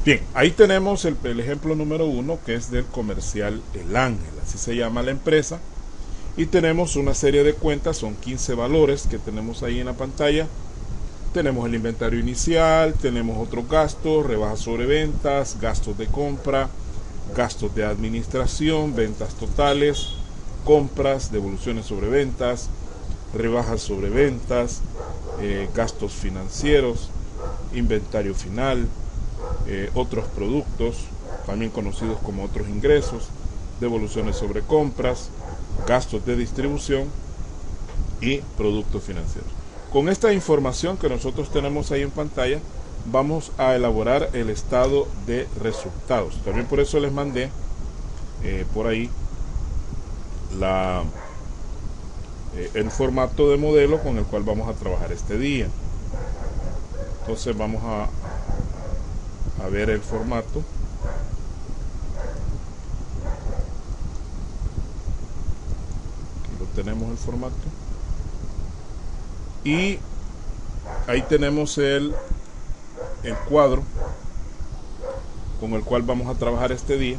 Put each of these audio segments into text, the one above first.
Bien, ahí tenemos el ejemplo número 1, que es del comercial El Ángel, así se llama la empresa. Y tenemos una serie de cuentas, son 15 valores que tenemos ahí en la pantalla. Tenemos el inventario inicial, tenemos otros gastos, rebajas sobre ventas, gastos de compra, gastos de administración, ventas totales, compras, devoluciones sobre ventas, rebajas sobre ventas, gastos financieros, inventario final, otros productos, también conocidos como otros ingresos, devoluciones sobre compras, gastos de distribución y productos financieros. Con esta información que nosotros tenemos ahí en pantalla, vamos a elaborar el estado de resultados. También por eso les mandé por ahí el formato de modelo con el cual vamos a trabajar este día. Entonces vamos a ver el formato. Aquí lo tenemos el formato. Y ahí tenemos el cuadro con el cual vamos a trabajar este día.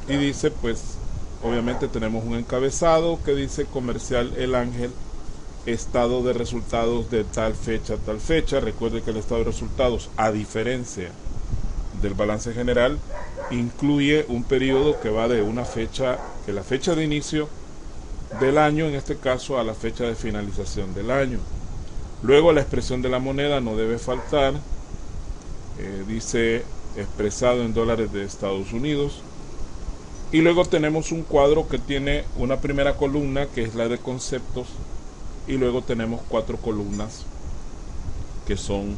Y dice, pues, obviamente tenemos un encabezado que dice comercial El Ángel, estado de resultados de tal fecha a tal fecha. Recuerde que el estado de resultados, a diferencia del balance general, incluye un periodo que va de una fecha, que la fecha de inicio del año, en este caso, a la fecha de finalización del año. Luego la expresión de la moneda no debe faltar. Dice expresado en dólares de Estados Unidos. Y luego tenemos un cuadro que tiene una primera columna que es la de conceptos, y luego tenemos 4 columnas que son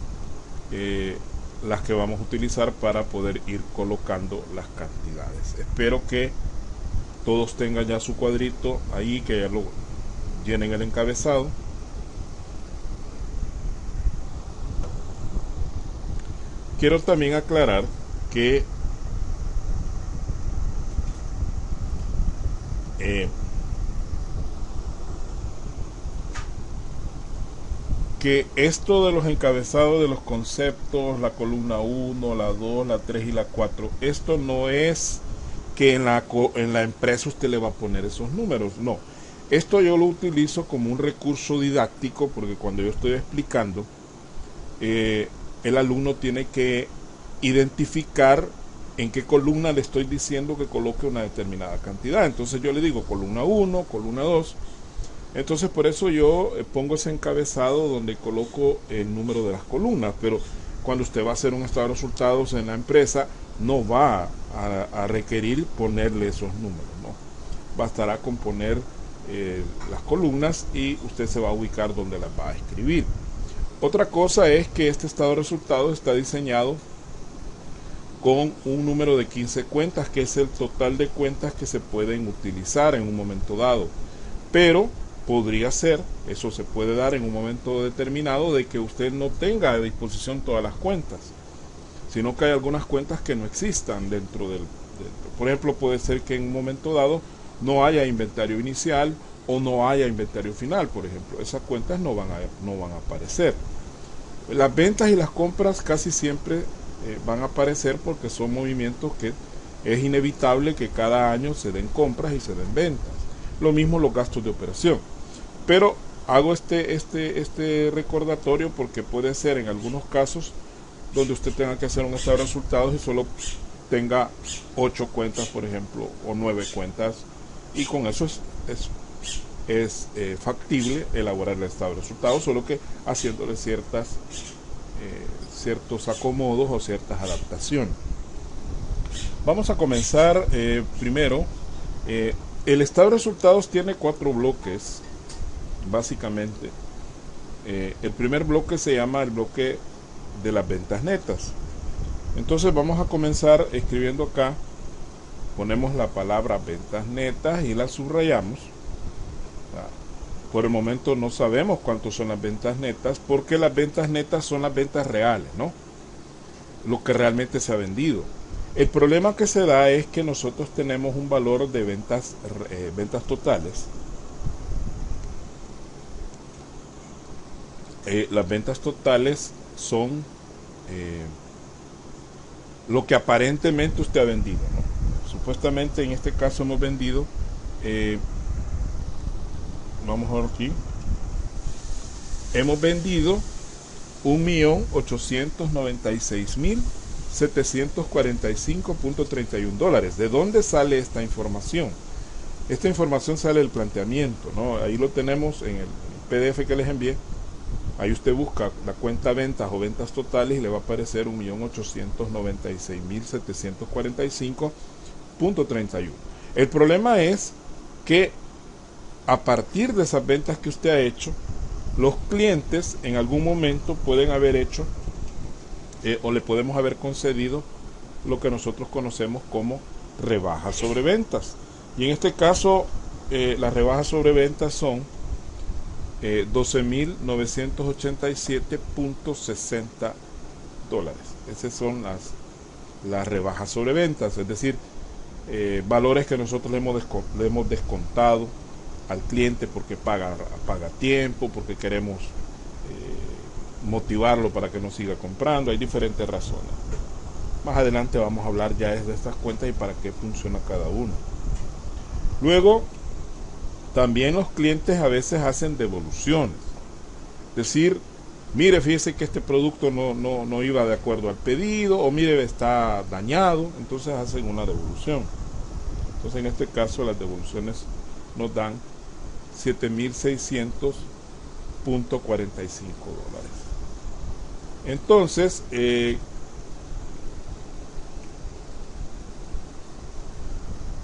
las que vamos a utilizar para poder ir colocando las cantidades. Espero que todos tengan ya su cuadrito ahí, que ya lo llenen el encabezado. Quiero también aclarar que esto de los encabezados de los conceptos, la columna 1, la 2, la 3 y la 4, esto no es que en la empresa usted le va a poner esos números, no. Esto yo lo utilizo como un recurso didáctico, porque cuando yo estoy explicando, el alumno tiene que identificar en qué columna le estoy diciendo que coloque una determinada cantidad. Entonces yo le digo columna 1, columna 2. Entonces por eso yo pongo ese encabezado donde coloco el número de las columnas. Pero cuando usted va a hacer un estado de resultados en la empresa, no va a requerir ponerle esos números, ¿no? Bastará con poner las columnas y usted se va a ubicar donde las va a escribir. Otra cosa es que este estado de resultados está diseñado con un número de 15 cuentas, que es el total de cuentas que se pueden utilizar en un momento dado. Pero podría ser, eso se puede dar en un momento determinado, de que usted no tenga a disposición todas las cuentas, sino que hay algunas cuentas que no existan dentro del... Por ejemplo, puede ser que en un momento dado no haya inventario inicial o no haya inventario final, por ejemplo. Esas cuentas no van a aparecer. Las ventas y las compras casi siempre van a aparecer, porque son movimientos que es inevitable que cada año se den compras y se den ventas. Lo mismo los gastos de operación. Pero hago este recordatorio porque puede ser en algunos casos donde usted tenga que hacer un estado de resultados y solo tenga 8 cuentas, por ejemplo, o 9 cuentas, y con eso es factible elaborar el estado de resultados, solo que haciéndole ciertos acomodos o ciertas adaptaciones. Vamos a comenzar primero. El estado de resultados tiene 4 bloques, básicamente. El primer bloque se llama el bloque de las ventas netas. Entonces vamos a comenzar escribiendo acá. Ponemos la palabra ventas netas y la subrayamos. Por el momento no sabemos cuántos son las ventas netas, porque las ventas netas son las ventas reales, ¿no? Lo que realmente se ha vendido. El problema que se da es que nosotros tenemos un valor de ventas totales. Las ventas totales son lo que aparentemente usted ha vendido, ¿no? Supuestamente en este caso hemos vendido, vamos a ver aquí, hemos vendido 1.896.745.31 dólares. ¿De dónde sale esta información? Esta información sale del planteamiento, ¿no? Ahí lo tenemos en el PDF que les envié. Ahí usted busca la cuenta ventas o ventas totales y le va a aparecer 1.896.745.31. El problema es que a partir de esas ventas que usted ha hecho, los clientes en algún momento pueden haber hecho o le podemos haber concedido lo que nosotros conocemos como rebajas sobre ventas. Y en este caso, las rebajas sobre ventas son 12.987.60 dólares. Esas son las rebajas sobre ventas, es decir, valores que nosotros le hemos descontado al cliente porque paga a tiempo, porque queremos motivarlo para que nos siga comprando. Hay diferentes razones. Más adelante vamos a hablar ya de estas cuentas y para qué funciona cada una. Luego, también los clientes a veces hacen devoluciones. Es decir, mire, fíjese que este producto no iba de acuerdo al pedido, o mire, está dañado, entonces hacen una devolución. Entonces en este caso las devoluciones nos dan 7.600.45 dólares. Entonces,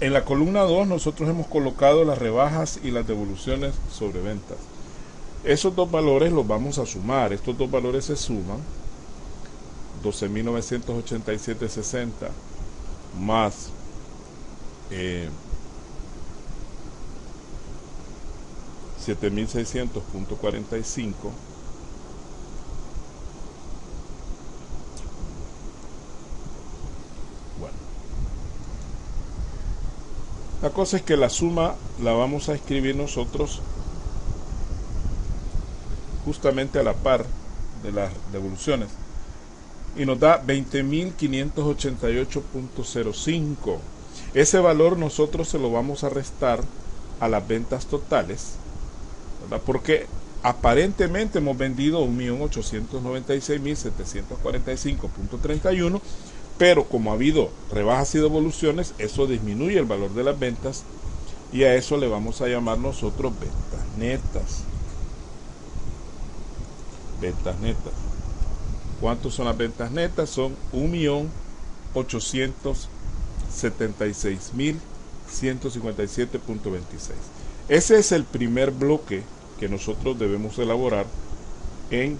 en la columna 2 nosotros hemos colocado las rebajas y las devoluciones sobre ventas. Esos dos valores los vamos a sumar. Estos dos valores se suman. 12.987.60 más 7.600.45. Bueno, la cosa es que la suma la vamos a escribir nosotros justamente a la par de las devoluciones y nos da 20.588.05. Ese valor nosotros se lo vamos a restar a las ventas totales, ¿verdad? Porque aparentemente hemos vendido 1.896.745.31, pero como ha habido rebajas y devoluciones, eso disminuye el valor de las ventas y a eso le vamos a llamar nosotros ventas netas. Ventas netas. ¿Cuántos son las ventas netas? Son 1.876.157.26. Ese es el primer bloque que nosotros debemos elaborar en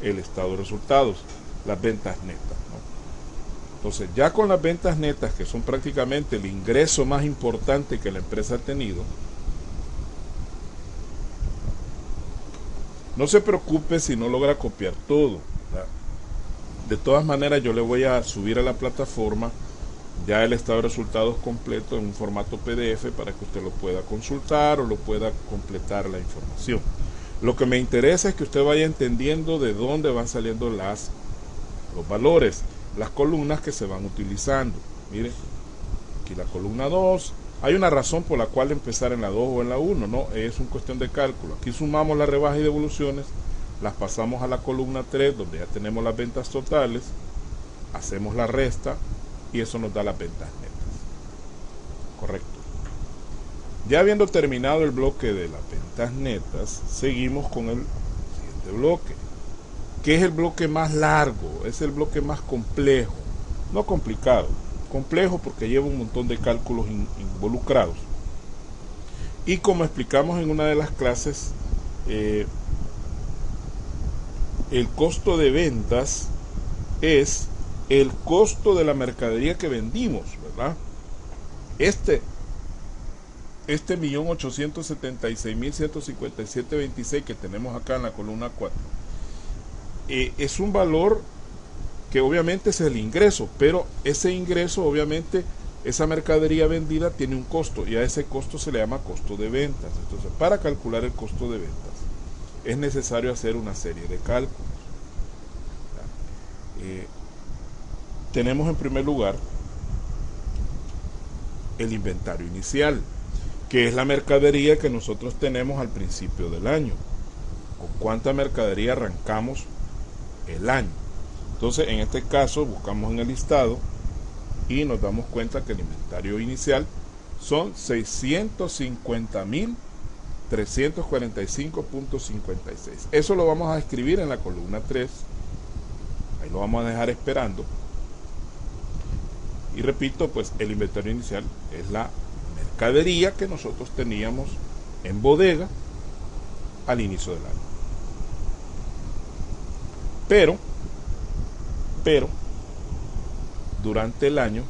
el estado de resultados, las ventas netas, ¿no? Entonces, ya con las ventas netas, que son prácticamente el ingreso más importante que la empresa ha tenido, no se preocupe si no logra copiar todo, ¿verdad? De todas maneras, yo le voy a subir a la plataforma ya el estado de resultados completo en un formato PDF para que usted lo pueda consultar o lo pueda completar la información. Lo que me interesa es que usted vaya entendiendo de dónde van saliendo los valores, las columnas que se van utilizando. Mire, aquí la columna 2, hay una razón por la cual empezar en la 2 o en la 1, no, es una cuestión de cálculo. Aquí sumamos las rebajas y devoluciones, las pasamos a la columna 3, donde ya tenemos las ventas totales, hacemos la resta, y eso nos da las ventas netas. Correcto. Ya habiendo terminado el bloque de las ventas netas, seguimos con el siguiente bloque, que es el bloque más largo, es el bloque más complejo, no complicado, complejo porque lleva un montón de cálculos involucrados. Y como explicamos en una de las clases, el costo de ventas es el costo de la mercadería que vendimos, ¿verdad? Este 1.876.157.26 que tenemos acá en la columna 4 es un valor que obviamente es el ingreso, pero ese ingreso, obviamente, esa mercadería vendida tiene un costo y a ese costo se le llama costo de ventas. Entonces, para calcular el costo de ventas es necesario hacer una serie de cálculos. Eh, tenemos en primer lugar el inventario inicial, que es la mercadería que nosotros tenemos al principio del año. ¿Con cuánta mercadería arrancamos el año? Entonces, en este caso, buscamos en el listado y nos damos cuenta que el inventario inicial son 650.345.56. Eso lo vamos a escribir en la columna 3. Ahí lo vamos a dejar esperando. Y repito, pues el inventario inicial es la mercadería que nosotros teníamos en bodega al inicio del año. Pero durante el año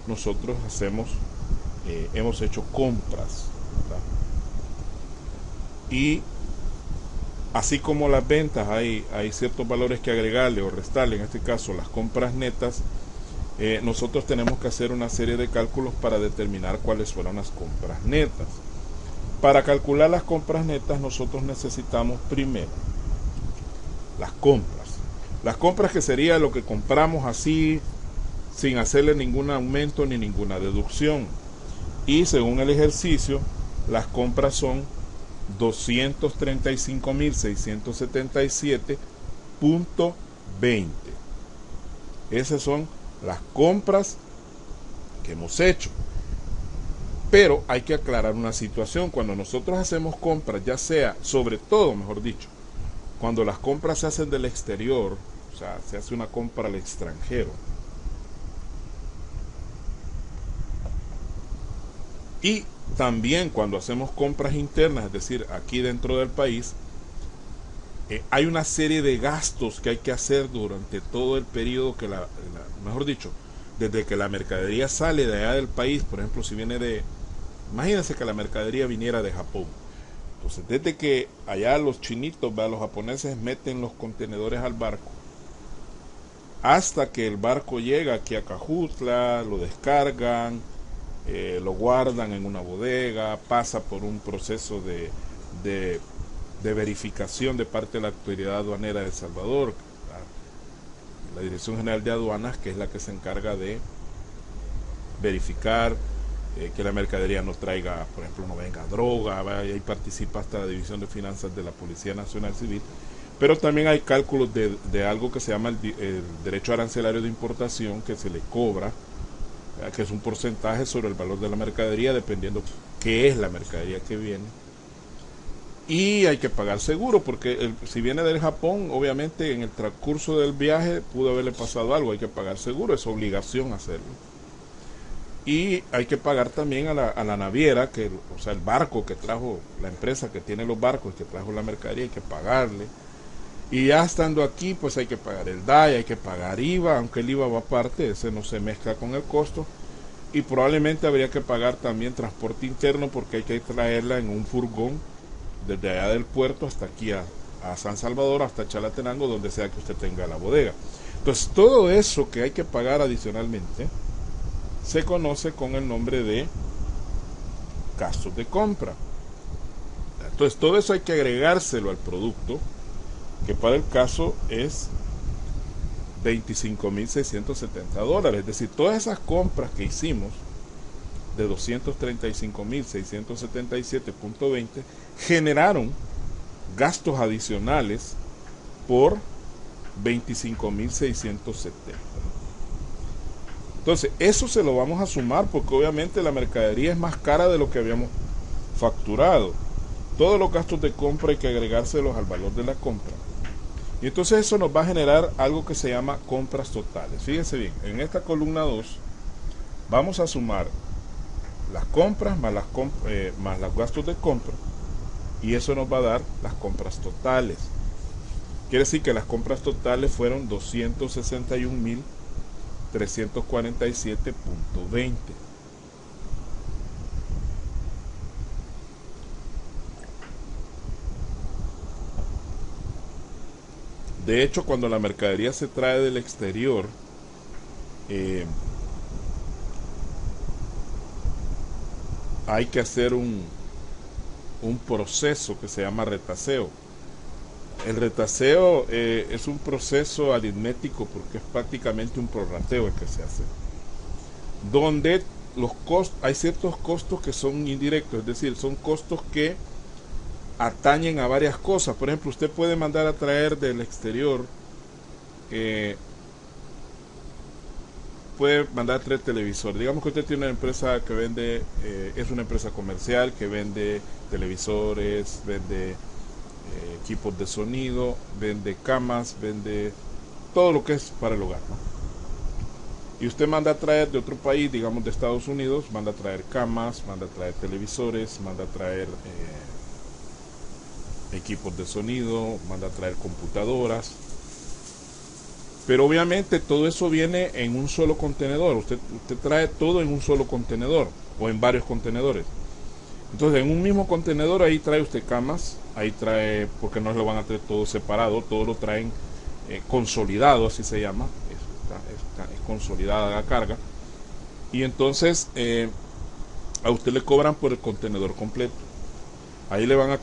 nosotros hemos hecho compras, ¿verdad? Y así como las ventas hay ciertos valores que agregarle o restarle, en este caso las compras netas, nosotros tenemos que hacer una serie de cálculos para determinar cuáles fueron las compras netas. Para calcular las compras netas nosotros necesitamos primero las compras. Las compras, que sería lo que compramos así, sin hacerle ningún aumento ni ninguna deducción. Y según el ejercicio, las compras son 235.677.20. Esas son las compras que hemos hecho. Pero hay que aclarar una situación. Cuando nosotros hacemos compras, ya sea, sobre todo, mejor dicho, cuando las compras se hacen del exterior, o sea, se hace una compra al extranjero, y también cuando hacemos compras internas, es decir, aquí dentro del país, hay una serie de gastos que hay que hacer durante todo el periodo que mejor dicho, desde que la mercadería sale de allá del país. Por ejemplo, si viene imagínense que la mercadería viniera de Japón. Entonces, desde que allá los chinitos, los japoneses meten los contenedores al barco, hasta que el barco llega aquí a Cajutla, lo descargan, lo guardan en una bodega, pasa por un proceso de verificación de parte de la autoridad aduanera de El Salvador, la Dirección General de Aduanas, que es la que se encarga de verificar que la mercadería no traiga, por ejemplo, no venga droga, ahí participa hasta la División de Finanzas de la Policía Nacional Civil. Pero también hay cálculos de algo que se llama el derecho arancelario de importación, que se le cobra, que es un porcentaje sobre el valor de la mercadería, dependiendo qué es la mercadería que viene. Y hay que pagar seguro, porque si viene del Japón, obviamente en el transcurso del viaje pudo haberle pasado algo, hay que pagar seguro, es obligación hacerlo. Y hay que pagar también a la naviera, o sea, el barco que trajo, la empresa que tiene los barcos, que trajo la mercadería, hay que pagarle. Y ya estando aquí, pues hay que pagar el DAI, hay que pagar IVA, aunque el IVA va aparte, ese no se mezcla con el costo. Y probablemente habría que pagar también transporte interno, porque hay que traerla en un furgón desde allá del puerto hasta aquí a San Salvador, hasta Chalatenango, donde sea que usted tenga la bodega. Entonces, todo eso que hay que pagar adicionalmente se conoce con el nombre de gastos de compra. Entonces, todo eso hay que agregárselo al producto, que para el caso es $25.670. Es decir, todas esas compras que hicimos de 235.677.20 generaron gastos adicionales por 25.670. Entonces, eso se lo vamos a sumar, porque obviamente la mercadería es más cara de lo que habíamos facturado. Todos los gastos de compra hay que agregárselos al valor de la compra. Y entonces eso nos va a generar algo que se llama compras totales. Fíjense bien, en esta columna 2 vamos a sumar las compras más los gastos de compra, y eso nos va a dar las compras totales. Quiere decir que las compras totales fueron 261.347.20. De hecho, cuando la mercadería se trae del exterior, hay que hacer un proceso que se llama retaseo. El retaseo es un proceso aritmético porque es prácticamente un prorrateo el que se hace, donde hay ciertos costos que son indirectos, es decir, son costos que atañen a varias cosas. Por ejemplo, usted puede mandar a traer del exterior, puede mandar a traer televisor. Digamos que usted tiene una empresa que vende, es una empresa comercial que vende televisores, vende equipos de sonido, vende camas, vende todo lo que es para el hogar, ¿no? Y usted manda a traer de otro país, digamos de Estados Unidos, manda a traer camas, manda a traer televisores, manda a traer equipos de sonido, manda a traer computadoras. Pero obviamente todo eso viene en un solo contenedor. Usted trae todo en un solo contenedor o en varios contenedores. Entonces en un mismo contenedor ahí trae usted camas, ahí trae, porque no lo van a traer todo separado, todo lo traen consolidado, así se llama, es consolidada la carga. Y entonces a usted le cobran por el contenedor completo. Ahí le van a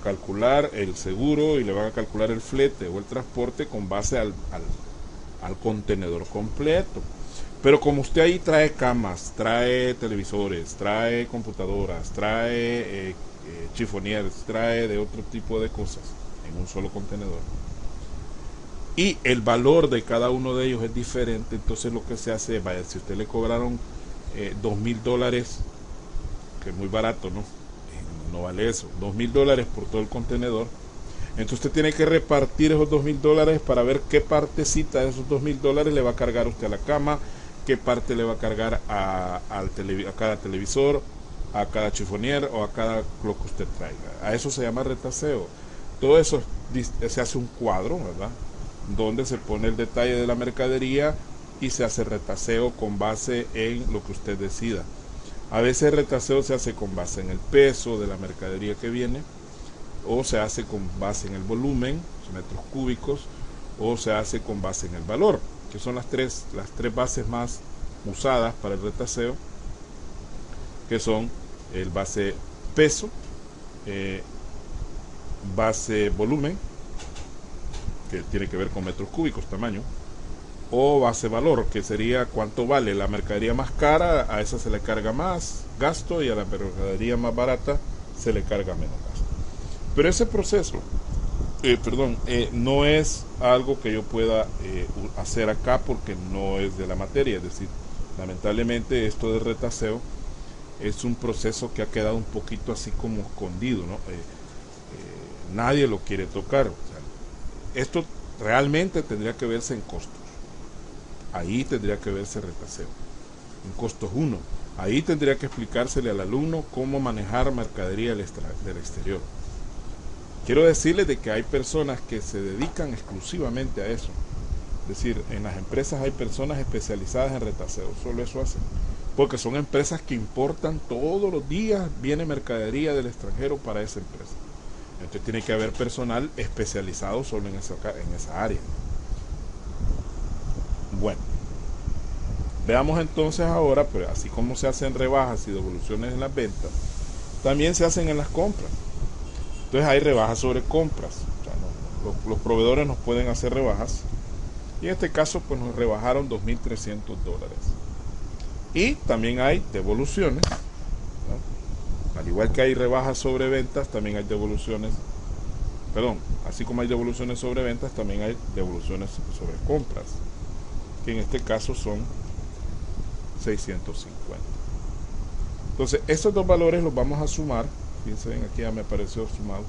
calcular el seguro y le van a calcular el flete o el transporte con base al contenedor completo. Pero como usted ahí trae camas, trae televisores, trae computadoras, trae chiffoniers, trae de otro tipo de cosas en un solo contenedor, y el valor de cada uno de ellos es diferente, entonces lo que se hace, vaya, si usted le cobraron $2,000, que es muy barato, ¿no? No vale eso, $2,000 por todo el contenedor. Entonces usted tiene que repartir esos $2,000 para ver qué partecita de esos $2,000 le va a cargar usted a la cama, qué parte le va a cargar a cada televisor, a cada chiffonier o a cada lo que usted traiga. A eso se llama retaseo. Todo eso se hace un cuadro, ¿verdad?, donde se pone el detalle de la mercadería y se hace retaseo con base en lo que usted decida. A veces el retaseo se hace con base en el peso de la mercadería que viene, o se hace con base en el volumen, metros cúbicos, o se hace con base en el valor, que son las tres bases más usadas para el retaseo, que son el base peso, base volumen, que tiene que ver con metros cúbicos, tamaño, o base valor, que sería cuánto vale la mercadería más cara, a esa se le carga más gasto, y a la mercadería más barata se le carga menos gasto. Pero ese proceso, no es algo que yo pueda hacer acá porque no es de la materia. Es decir, lamentablemente esto de retaseo es un proceso que ha quedado un poquito así como escondido, ¿no? Nadie lo quiere tocar. O sea, esto realmente tendría que verse en costos. Ahí tendría que verse retaseo. En costos 1. Ahí tendría que explicársele al alumno cómo manejar mercadería del exterior. Quiero decirles de que hay personas que se dedican exclusivamente a eso. Es decir, en las empresas hay personas especializadas en retaseo, solo eso hacen. Porque son empresas que importan todos los días, viene mercadería del extranjero para esa empresa. Entonces tiene que haber personal especializado solo en esa área. Bueno, veamos entonces ahora, pero así como se hacen rebajas y devoluciones en las ventas, también se hacen en las compras. Entonces hay rebajas sobre compras. O sea, los proveedores nos pueden hacer rebajas, y en este caso pues nos rebajaron $2,300. Y también hay devoluciones, ¿no? Al igual que hay rebajas sobre ventas, también hay devoluciones, así como hay devoluciones sobre ventas, también hay devoluciones sobre compras, que en este caso son 650. Entonces estos dos valores los vamos a sumar. Fíjense bien, aquí ya me apareció sumado.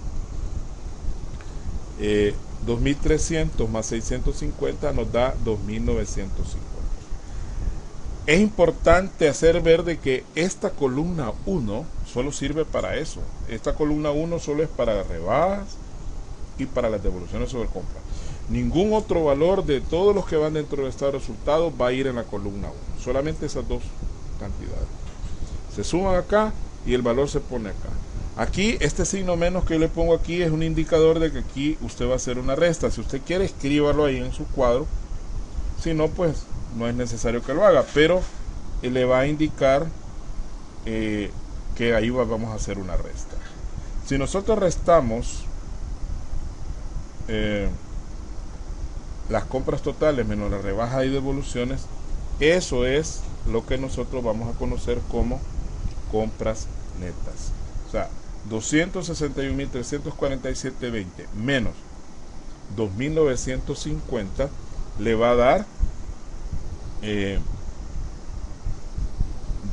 2,300 más 650 nos da 2,950. Es importante hacer ver de que esta columna 1 solo sirve para eso. Esta columna 1 solo es para las rebajas y para las devoluciones sobre compra. Ningún otro valor de todos los que van dentro del estado de resultados va a ir en la columna 1. Solamente esas dos cantidades se suman acá y el valor se pone acá. Aquí este signo menos que yo le pongo aquí es un indicador de que aquí usted va a hacer una resta. Si usted quiere, escríbalo ahí en su cuadro. Si no, pues no es necesario que lo haga, pero le va a indicar que ahí vamos a hacer una resta. Si nosotros restamos eh, las compras totales menos la rebaja y devoluciones, eso es lo que nosotros vamos a conocer como compras netas. O sea, 261.347.20 menos 2.950 le va a dar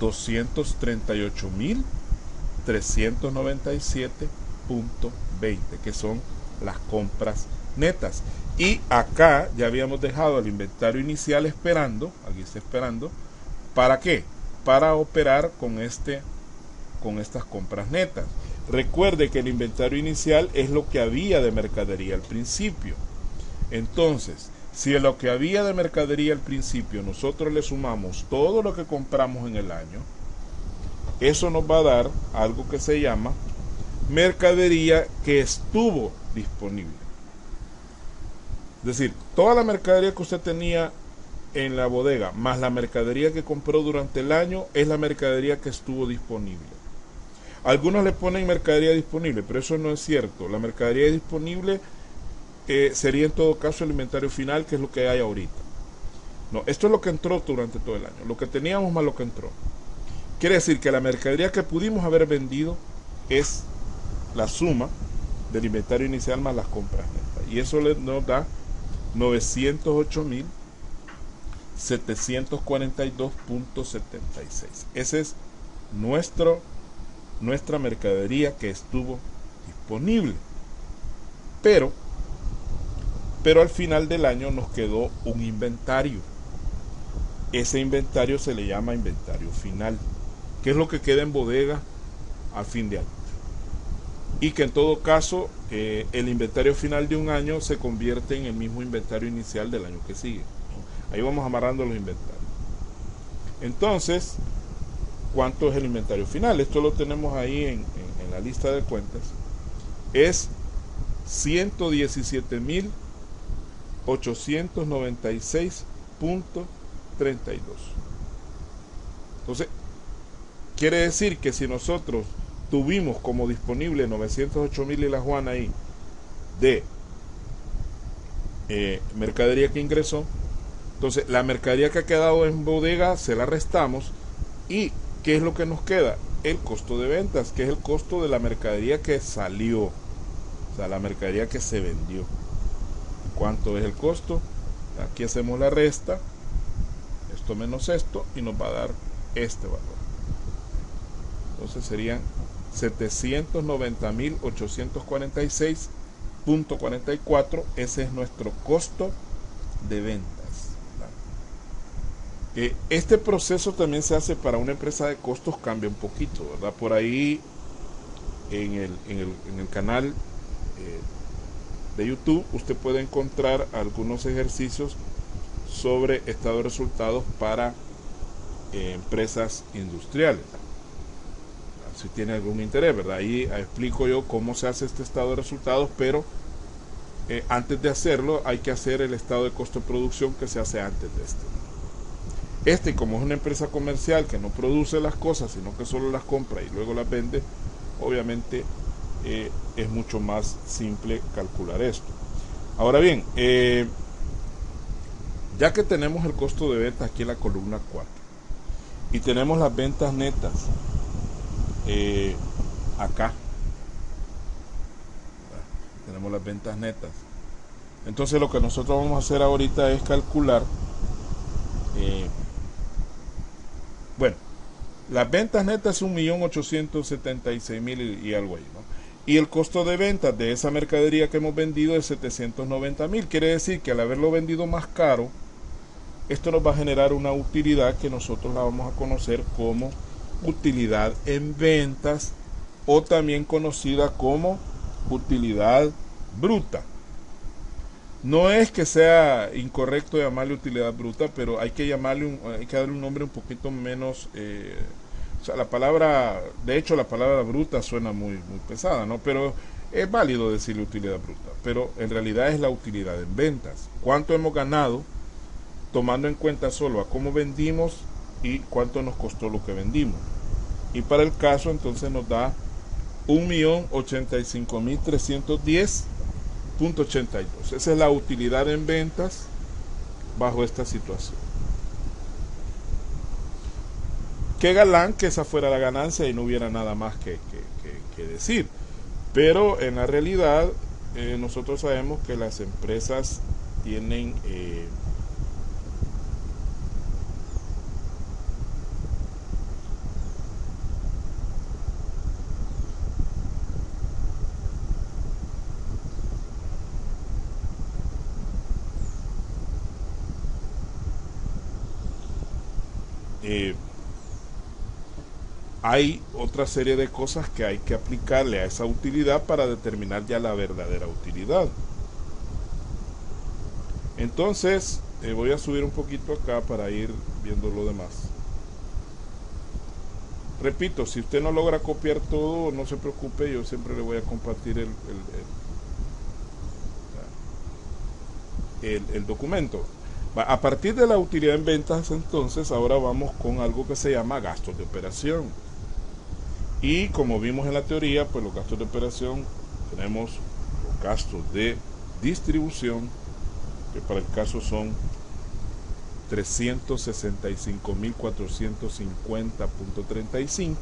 238.397.20, que son las compras netas. Y acá ya habíamos dejado el inventario inicial esperando, aquí está esperando, ¿para qué? Para operar con estas compras netas. Recuerde que el inventario inicial es lo que había de mercadería al principio. Entonces, si a lo que había de mercadería al principio nosotros le sumamos todo lo que compramos en el año, eso nos va a dar algo que se llama mercadería que estuvo disponible. Es decir, toda la mercadería que usted tenía en la bodega, más la mercadería que compró durante el año, es la mercadería que estuvo disponible. Algunos le ponen mercadería disponible, pero eso no es cierto. La mercadería disponible sería en todo caso el inventario final, que es lo que hay ahorita. No, esto es lo que entró durante todo el año, lo que teníamos más lo que entró. Quiere decir que la mercadería que pudimos haber vendido es la suma del inventario inicial más las compras netas. Y eso nos da 908.742.76. Ese es nuestra mercadería que estuvo disponible. Pero al final del año nos quedó un inventario. Ese inventario se le llama inventario final, que es lo que queda en bodega a fin de año. Y que en todo caso el inventario final de un año se convierte en el mismo inventario inicial del año que sigue. Ahí vamos amarrando los inventarios. Entonces, ¿cuánto es el inventario final? Esto lo tenemos ahí en la lista de cuentas. Es 117.896.32. Entonces, quiere decir que si nosotros tuvimos como disponible 908.000 y la Juana ahí de mercadería que ingresó, entonces la mercadería que ha quedado en bodega se la restamos. ¿Y qué es lo que nos queda? El costo de ventas, que es el costo de la mercadería que salió, o sea, la mercadería que se vendió. ¿Cuánto es el costo? Aquí hacemos la resta, esto menos esto, y nos va a dar este valor. Entonces serían 790.846.44. Ese es nuestro costo de ventas. Este proceso también se hace para una empresa de costos, cambia un poquito, ¿verdad? Por ahí en el canal de YouTube usted puede encontrar algunos ejercicios sobre estado de resultados para empresas industriales, si tiene algún interés, ¿verdad? Ahí explico yo cómo se hace este estado de resultados, pero antes de hacerlo hay que hacer el estado de costo de producción que se hace antes de este. Como es una empresa comercial que no produce las cosas, sino que solo las compra y luego las vende, obviamente es mucho más simple calcular esto. Ahora bien, ya que tenemos el costo de ventas aquí en la columna 4 y tenemos las ventas netas acá, tenemos las ventas netas, entonces lo que nosotros vamos a hacer ahorita es calcular bueno, las ventas netas es 1.876.000 y algo ahí, ¿no? Y el costo de ventas de esa mercadería que hemos vendido es 790.000. Quiere decir que al haberlo vendido más caro, esto nos va a generar una utilidad que nosotros la vamos a conocer como utilidad en ventas, o también conocida como utilidad bruta. No es que sea incorrecto llamarle utilidad bruta, pero hay que darle un nombre un poquito menos, o sea, la palabra bruta suena muy pesada, ¿no? Pero es válido decirle utilidad bruta, pero en realidad es la utilidad en ventas. ¿Cuánto hemos ganado tomando en cuenta solo a cómo vendimos y cuánto nos costó lo que vendimos? Y para el caso entonces nos da 1.085.310 .82. Esa es la utilidad en ventas bajo esta situación. Qué galán que esa fuera la ganancia y no hubiera nada más que decir. Pero en la realidad nosotros sabemos que las empresas tienen hay otra serie de cosas que hay que aplicarle a esa utilidad para determinar ya la verdadera utilidad. Entonces voy a subir un poquito acá para ir viendo lo demás. Repito, si usted no logra copiar todo, no se preocupe, yo siempre le voy a compartir el documento. A partir de la utilidad en ventas, entonces, ahora vamos con algo que se llama gastos de operación. Y como vimos en la teoría, pues los gastos de operación, tenemos los gastos de distribución, que para el caso son 365.450.35,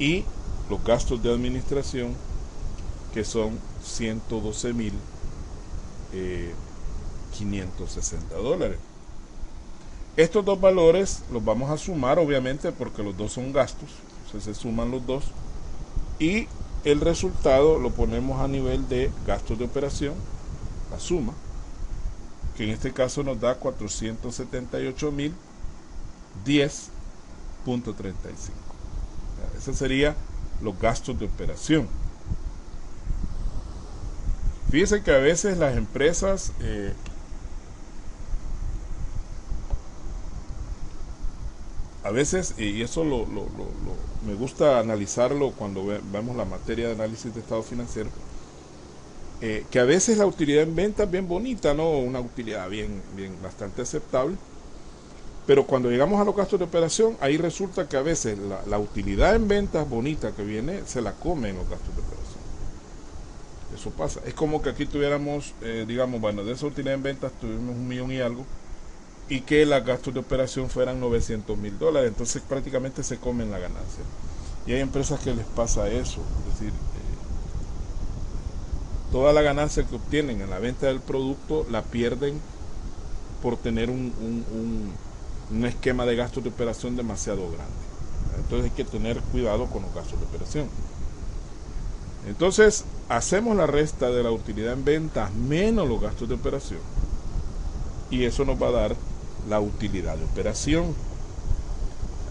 y los gastos de administración, que son $112.560. Estos dos valores los vamos a sumar, obviamente, porque los dos son gastos, entonces se suman los dos, y el resultado lo ponemos a nivel de gastos de operación, la suma, que en este caso nos da 478.010.35. Esos serían los gastos de operación. Fíjense que a veces las empresas y eso me gusta analizarlo cuando vemos la materia de análisis de estado financiero, que a veces la utilidad en venta es bien bonita, ¿no? Una utilidad bien bastante aceptable, pero cuando llegamos a los gastos de operación, ahí resulta que a veces la utilidad en ventas bonita que viene, se la come en los gastos de operación. Eso pasa. Es como que aquí tuviéramos, digamos, bueno, de esa utilidad en ventas tuvimos 1 millón y algo, y que los gastos de operación fueran $900.000, entonces prácticamente se comen la ganancia. Y hay empresas que les pasa eso, es decir, toda la ganancia que obtienen en la venta del producto la pierden por tener un esquema de gastos de operación demasiado grande. Entonces hay que tener cuidado con los gastos de operación. Entonces hacemos la resta de la utilidad en ventas menos los gastos de operación, y eso nos va a dar la utilidad de operación.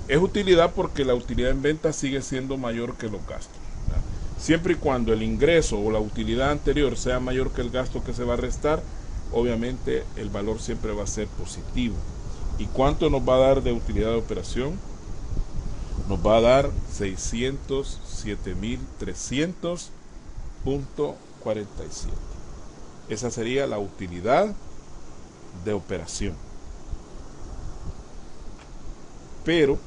Es utilidad porque la utilidad en ventas sigue siendo mayor que los gastos, ¿verdad? Siempre y cuando el ingreso o la utilidad anterior sea mayor que el gasto que se va a restar, obviamente el valor siempre va a ser positivo. ¿Y cuánto nos va a dar de utilidad de operación? Nos va a dar 607.300.47. Esa sería la utilidad de operación. Pero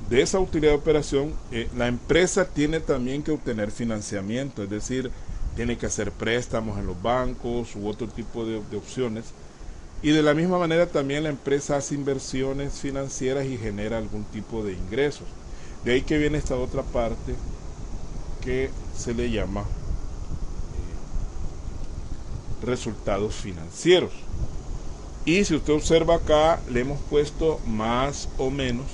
de esa utilidad de operación, la empresa tiene también que obtener financiamiento, es decir, tiene que hacer préstamos en los bancos u otro tipo de opciones, y de la misma manera también la empresa hace inversiones financieras y genera algún tipo de ingresos. De ahí que viene esta otra parte que se le llama resultados financieros. Y si usted observa acá, le hemos puesto más o menos,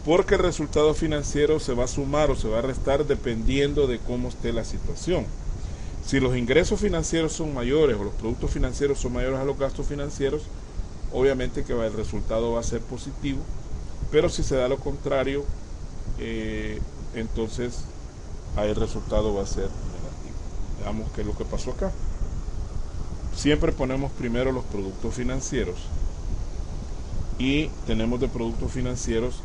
porque el resultado financiero se va a sumar o se va a restar dependiendo de cómo esté la situación. Si los ingresos financieros son mayores o los productos financieros son mayores a los gastos financieros, obviamente que el resultado va a ser positivo, pero si se da lo contrario, entonces ahí el resultado va a ser negativo. Veamos qué es lo que pasó acá. Siempre ponemos primero los productos financieros y tenemos de productos financieros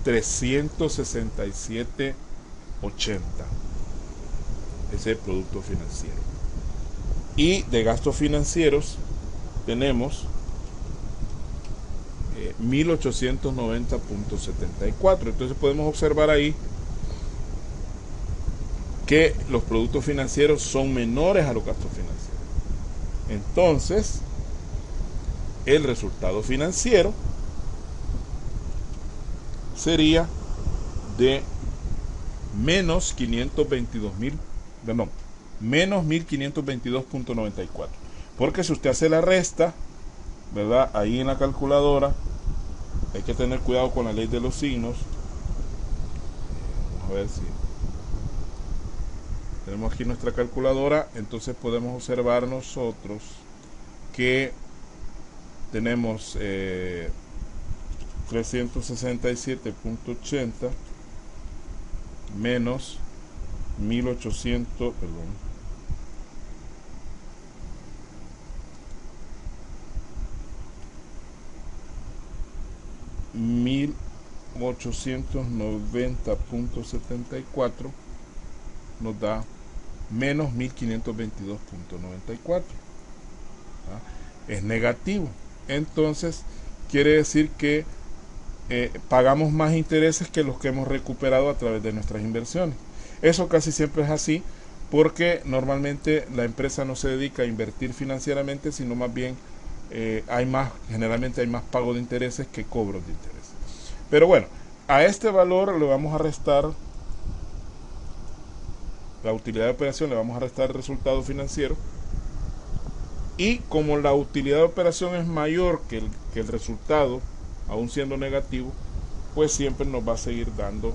367.80. Ese es el producto financiero. Y de gastos financieros tenemos 1890.74. Entonces podemos observar ahí que los productos financieros son menores a los gastos financieros. Entonces, el resultado financiero sería de menos 1522.94. Porque si usted hace la resta, ¿verdad? Ahí en la calculadora, hay que tener cuidado con la ley de los signos. Vamos a ver si tenemos aquí nuestra calculadora. Entonces podemos observar nosotros que tenemos 367.80 menos 1800, perdón, 1890.74 nos da menos 1522.94. Es negativo. Entonces quiere decir que pagamos más intereses que los que hemos recuperado a través de nuestras inversiones. Eso casi siempre es así, porque normalmente la empresa no se dedica a invertir financieramente, sino más bien generalmente hay más pago de intereses que cobros de intereses. Pero bueno, a este valor le vamos a restar la utilidad de operación, le vamos a restar el resultado financiero, y como la utilidad de operación es mayor que el resultado, aún siendo negativo, pues siempre nos va a seguir dando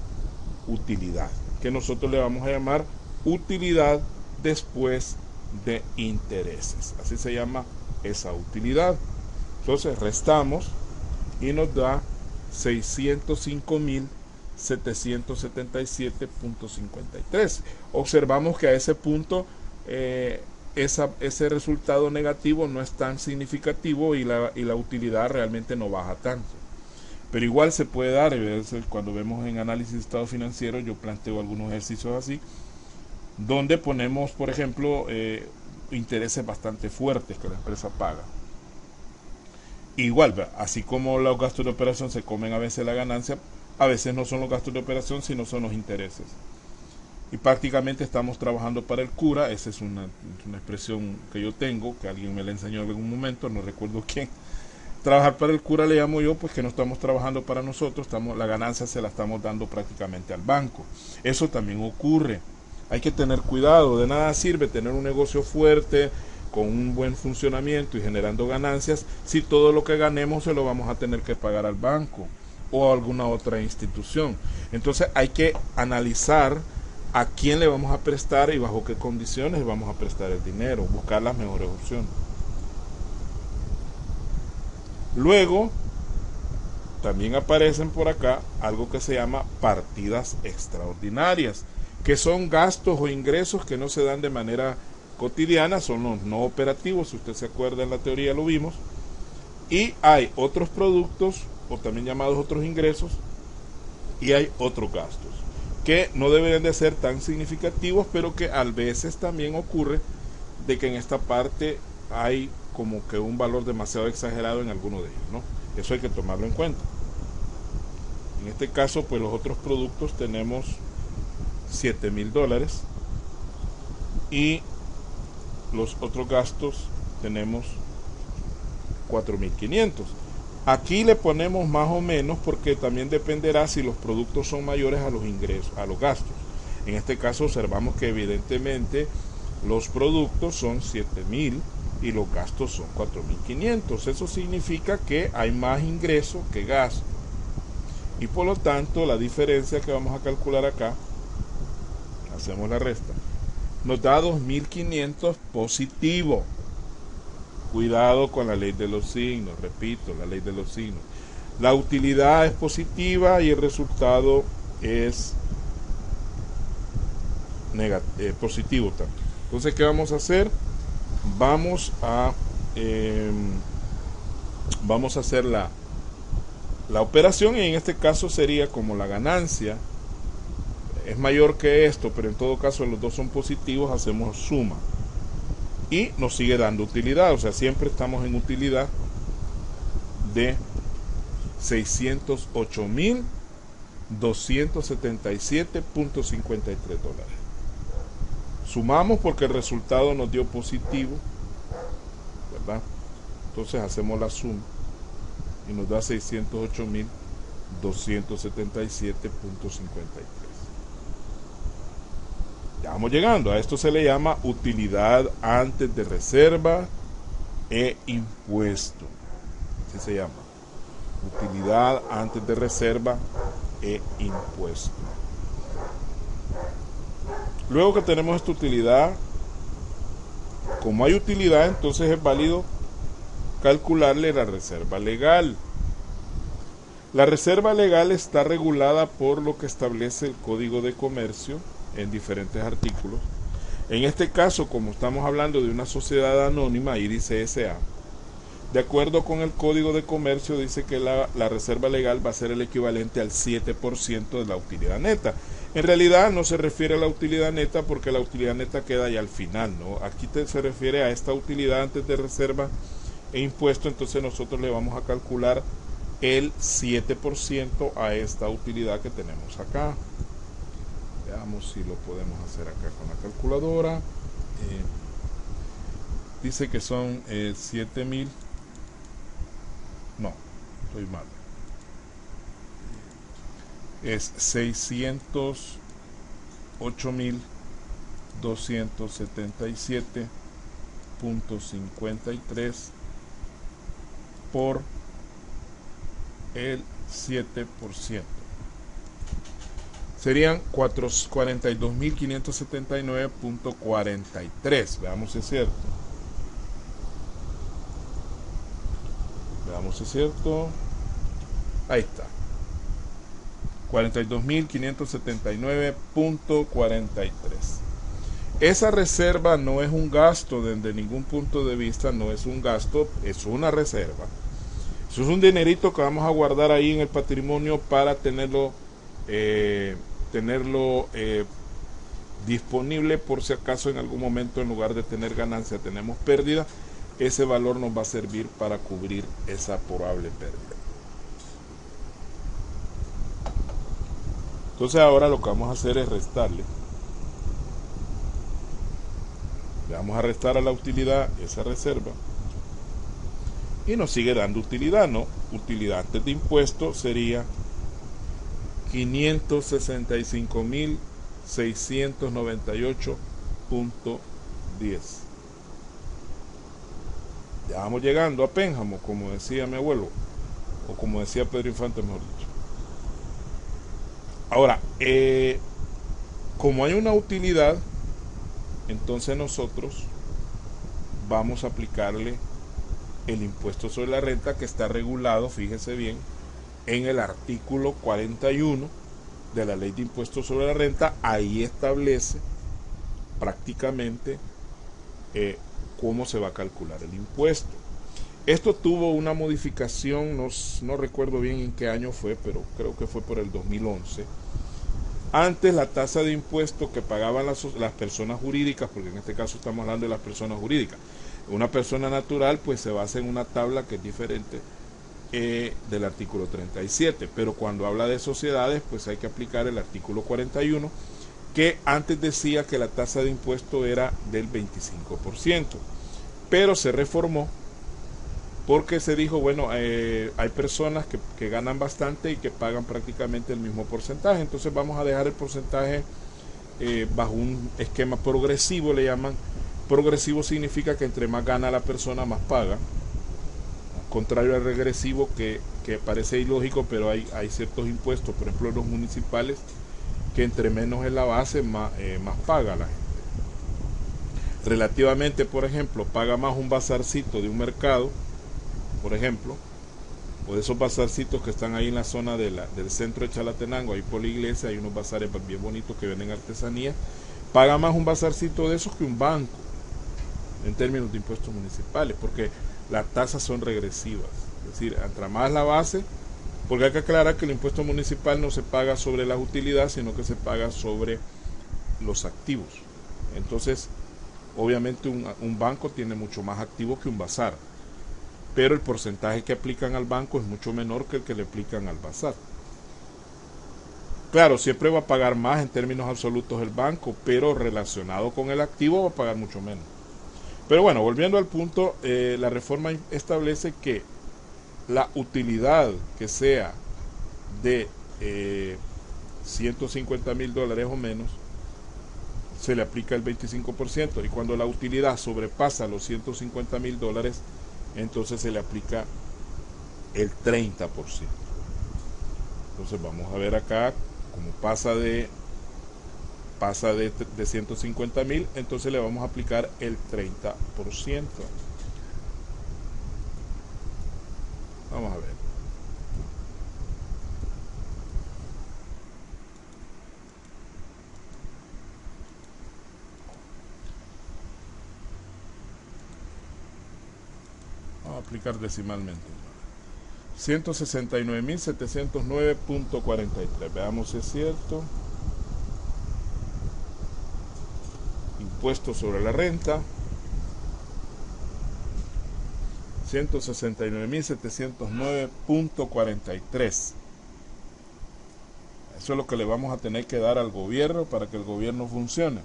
utilidad, que nosotros le vamos a llamar utilidad después de intereses. Así se llama esa utilidad. Entonces restamos y nos da 605.777.53. Observamos que a ese punto ese resultado negativo no es tan significativo y la utilidad realmente no baja tanto. Pero igual se puede dar, cuando vemos en análisis de estado financiero, yo planteo algunos ejercicios así, donde ponemos, por ejemplo, intereses bastante fuertes que la empresa paga. Igual, así como los gastos de operación se comen a veces la ganancia, a veces no son los gastos de operación, sino son los intereses. Y prácticamente estamos trabajando para el cura. Esa es una expresión que yo tengo, que alguien me la enseñó en algún momento, no recuerdo quién. Trabajar para el cura le llamo yo, pues que no estamos trabajando para nosotros, la ganancia se la estamos dando prácticamente al banco. Eso también ocurre. Hay que tener cuidado, de nada sirve tener un negocio fuerte, con un buen funcionamiento y generando ganancias, si todo lo que ganemos se lo vamos a tener que pagar al banco o a alguna otra institución. Entonces hay que analizar a quién le vamos a prestar y bajo qué condiciones vamos a prestar el dinero, buscar las mejores opciones. Luego también aparecen por acá algo que se llama partidas extraordinarias, que son gastos o ingresos que no se dan de manera cotidiana, son los no operativos. Si usted se acuerda, en la teoría lo vimos. Y hay otros productos, o también llamados otros ingresos, y hay otros gastos que no deberían de ser tan significativos, pero que a veces también ocurre de que en esta parte hay como que un valor demasiado exagerado en alguno de ellos, ¿no? Eso hay que tomarlo en cuenta. En este caso, pues los otros productos tenemos $7,000 y los otros gastos tenemos 4,500. Aquí le ponemos más o menos porque también dependerá si los productos son mayores a los ingresos, a los gastos. En este caso observamos que evidentemente los productos son 7,000 y los gastos son 4,500. Eso significa que hay más ingreso que gasto. Y por lo tanto la diferencia que vamos a calcular acá, hacemos la resta, nos da 2,500 positivo. Cuidado con la ley de los signos, repito, la ley de los signos. La utilidad es positiva y el resultado es positivo también. Entonces, ¿qué vamos a hacer? Vamos a hacer la operación, y en este caso sería como la ganancia es mayor que esto, pero en todo caso los dos son positivos, hacemos suma y nos sigue dando utilidad, o sea, siempre estamos en utilidad de 608.277.53 dólares. Sumamos porque el resultado nos dio positivo, ¿verdad? Entonces hacemos la suma y nos da 608.277.53. Ya vamos llegando. A esto se le llama utilidad antes de reserva e impuesto. Así se llama. Utilidad antes de reserva e impuesto. Luego que tenemos esta utilidad, como hay utilidad, entonces es válido calcularle la reserva legal. La reserva legal está regulada por lo que establece el Código de Comercio en diferentes artículos. En este caso, como estamos hablando de una sociedad anónima, ahí dice SA, de acuerdo con el Código de Comercio, dice que la reserva legal va a ser el equivalente al 7% de la utilidad neta. En realidad no se refiere a la utilidad neta porque la utilidad neta queda ya al final, ¿no? Aquí se refiere a esta utilidad antes de reserva e impuesto, entonces nosotros le vamos a calcular el 7% a esta utilidad que tenemos acá. Veamos si lo podemos hacer acá con la calculadora. Dice que son 7.000. No, estoy mal. Es 608.277.53 por el 7%. Serían 42.579.43. Veamos si es cierto. Veamos si es cierto. Ahí está. 42.579.43. Esa reserva no es un gasto desde ningún punto de vista, no es un gasto, es una reserva. Eso es un dinerito que vamos a guardar ahí en el patrimonio para tenerlo disponible por si acaso en algún momento, en lugar de tener ganancia tenemos pérdida. Ese valor nos va a servir para cubrir esa probable pérdida. Entonces ahora lo que vamos a hacer es restarle. Le vamos a restar a la utilidad esa reserva y nos sigue dando utilidad, ¿no? Utilidad antes de impuesto sería 565.698.10. Ya vamos llegando a Pénjamo, como decía mi abuelo, o como decía Pedro Infante, mejor dicho. Ahora, como hay una utilidad, entonces nosotros vamos a aplicarle el impuesto sobre la renta, que está regulado, fíjese bien, en el artículo 41 de la ley de impuestos sobre la renta. Ahí establece prácticamente cómo se va a calcular el impuesto. Esto tuvo una modificación, no recuerdo bien en qué año fue, pero creo que fue por el 2011. Antes la tasa de impuesto que pagaban las personas jurídicas, porque en este caso estamos hablando de las personas jurídicas, una persona natural pues se basa en una tabla que es diferente del artículo 37, pero cuando habla de sociedades pues hay que aplicar el artículo 41, que antes decía que la tasa de impuesto era del 25%, pero se reformó porque se dijo, bueno, hay personas que ganan bastante y que pagan prácticamente el mismo porcentaje, entonces vamos a dejar el porcentaje bajo un esquema progresivo, le llaman. Progresivo significa que entre más gana la persona, más paga, contrario al regresivo, que parece ilógico, pero hay ciertos impuestos, por ejemplo los municipales, que entre menos es la base, más paga la gente. Relativamente, por ejemplo, paga más un bazarcito de un mercado, por ejemplo, o de esos bazarcitos que están ahí en la zona del centro de Chalatenango, ahí por la iglesia hay unos bazares bien bonitos que venden artesanía. Paga más un bazarcito de esos que un banco en términos de impuestos municipales, porque las tasas son regresivas, es decir, entre más la base, Porque hay que aclarar que el impuesto municipal no se paga sobre las utilidades, sino que se paga sobre los activos. Entonces, obviamente un banco tiene mucho más activos que un bazar, pero el porcentaje que aplican al banco es mucho menor que el que le aplican al bazar. Claro, siempre va a pagar más en términos absolutos el banco, pero relacionado con el activo va a pagar mucho menos. Pero bueno, volviendo al punto, la reforma establece que la utilidad que sea de $150,000 o menos, se le aplica el 25%, y cuando la utilidad sobrepasa los $150,000, entonces se le aplica el 30%. Entonces vamos a ver acá, como pasa de 150,000, entonces le vamos a aplicar el 30%. Vamos a ver. Vamos a aplicar decimalmente. 169.709.43. Veamos si es cierto. Impuesto sobre la renta. 169.709.43. Eso es lo que le vamos a tener que dar al gobierno para que el gobierno funcione.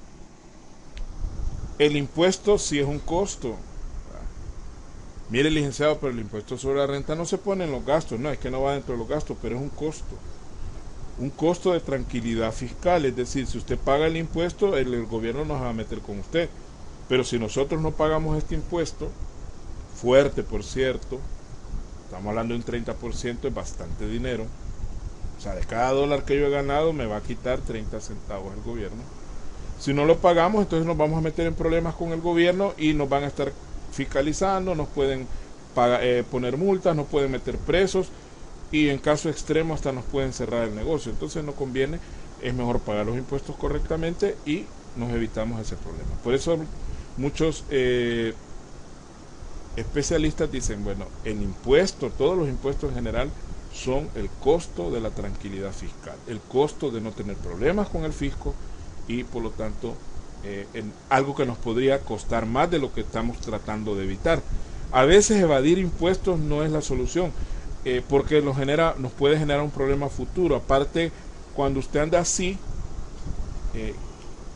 El impuesto sí es un costo. Mire, licenciado, pero el impuesto sobre la renta no se pone en los gastos. No, es que no va dentro de los gastos, pero es un costo. Un costo de tranquilidad fiscal. Es decir, si usted paga el impuesto, el gobierno nos va a meter con usted. Pero si nosotros no pagamos este impuesto, fuerte por cierto, estamos hablando de un 30%, es bastante dinero. O sea, de cada dólar que yo he ganado me va a quitar 30 centavos el gobierno. Si no lo pagamos, entonces nos vamos a meter en problemas con el gobierno y nos van a estar fiscalizando, nos pueden poner multas, nos pueden meter presos y en caso extremo hasta nos pueden cerrar el negocio. Entonces no conviene, es mejor pagar los impuestos correctamente y nos evitamos ese problema. Por eso muchos especialistas dicen, bueno, el impuesto, todos los impuestos en general son el costo de la tranquilidad fiscal, el costo de no tener problemas con el fisco y por lo tanto en algo que nos podría costar más de lo que estamos tratando de evitar. A veces evadir impuestos no es la solución, porque nos puede generar un problema futuro. Aparte, cuando usted anda así,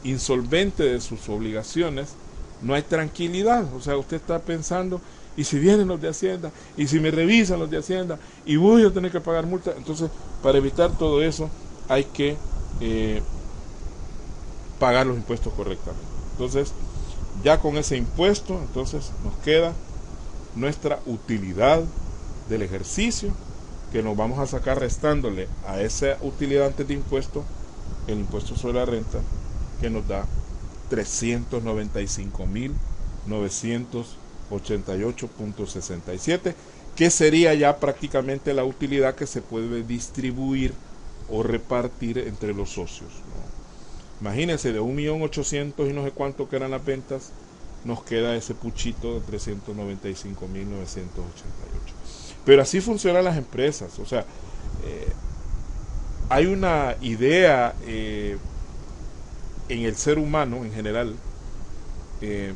insolvente de sus obligaciones, no hay tranquilidad. O sea, usted está pensando, y si vienen los de Hacienda, y si me revisan los de Hacienda, y voy a tener que pagar multa. Entonces, para evitar todo eso, hay que pagar los impuestos correctamente. Entonces, ya con ese impuesto, entonces nos queda nuestra utilidad del ejercicio, que nos vamos a sacar restándole a esa utilidad antes de impuesto, el impuesto sobre la renta, que nos da 395.988.67, que sería ya prácticamente la utilidad que se puede distribuir o repartir entre los socios, ¿no? Imagínense, de 1.800.000 y no sé cuánto que eran las ventas, nos queda ese puchito de 395.988. Pero así funcionan las empresas. O sea, hay una idea en el ser humano en general de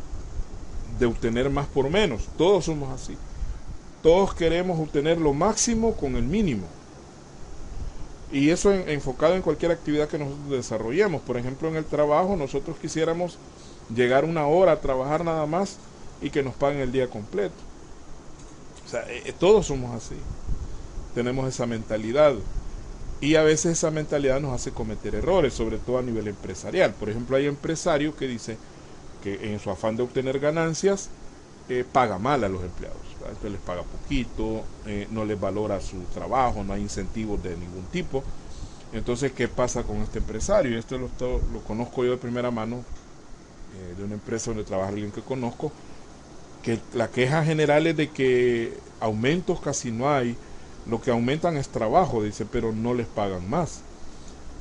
obtener más por menos. Todos somos así. Todos queremos obtener lo máximo con el mínimo. Y eso enfocado en cualquier actividad que nosotros desarrollemos. Por ejemplo, en el trabajo, nosotros quisiéramos llegar una hora a trabajar nada más y que nos paguen el día completo. O sea, todos somos así. Tenemos esa mentalidad. Y a veces esa mentalidad nos hace cometer errores, sobre todo a nivel empresarial. Por ejemplo, hay empresarios que dicen que en su afán de obtener ganancias, paga mal a los empleados. Entonces les paga poquito, no les valora su trabajo, no hay incentivos de ningún tipo. Entonces, ¿qué pasa con este empresario? Esto lo conozco yo de primera mano, de una empresa donde trabaja alguien que conozco, que la queja general es de que aumentos casi no hay, lo que aumentan es trabajo, dice, pero no les pagan más.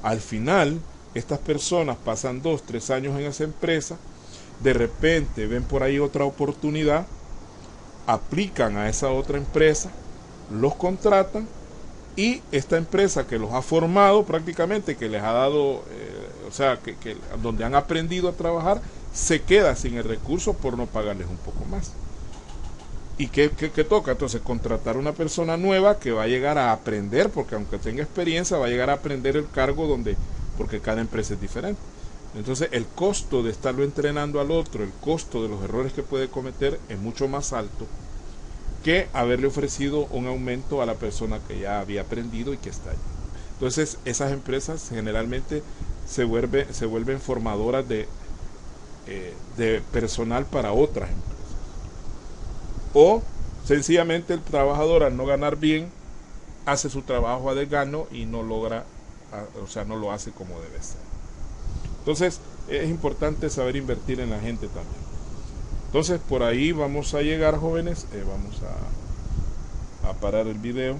Al final, estas personas pasan 2, 3 años en esa empresa, de repente ven por ahí otra oportunidad, aplican a esa otra empresa, los contratan y esta empresa que los ha formado prácticamente, que les ha dado, o sea, que donde han aprendido a trabajar, se queda sin el recurso por no pagarles un poco más. ¿Y qué toca? Entonces contratar una persona nueva que va a llegar a aprender, porque aunque tenga experiencia, va a llegar a aprender el cargo porque cada empresa es diferente. Entonces el costo de estarlo entrenando al otro, el costo de los errores que puede cometer es mucho más alto que haberle ofrecido un aumento a la persona que ya había aprendido y que está allí. Entonces esas empresas generalmente se vuelven formadoras de personal para otras empresas. O sencillamente el trabajador, al no ganar bien, hace su trabajo a desgano y no logra, o sea, no lo hace como debe ser. Entonces es importante saber invertir en la gente también. Entonces por ahí vamos a llegar, jóvenes. Vamos a parar el video.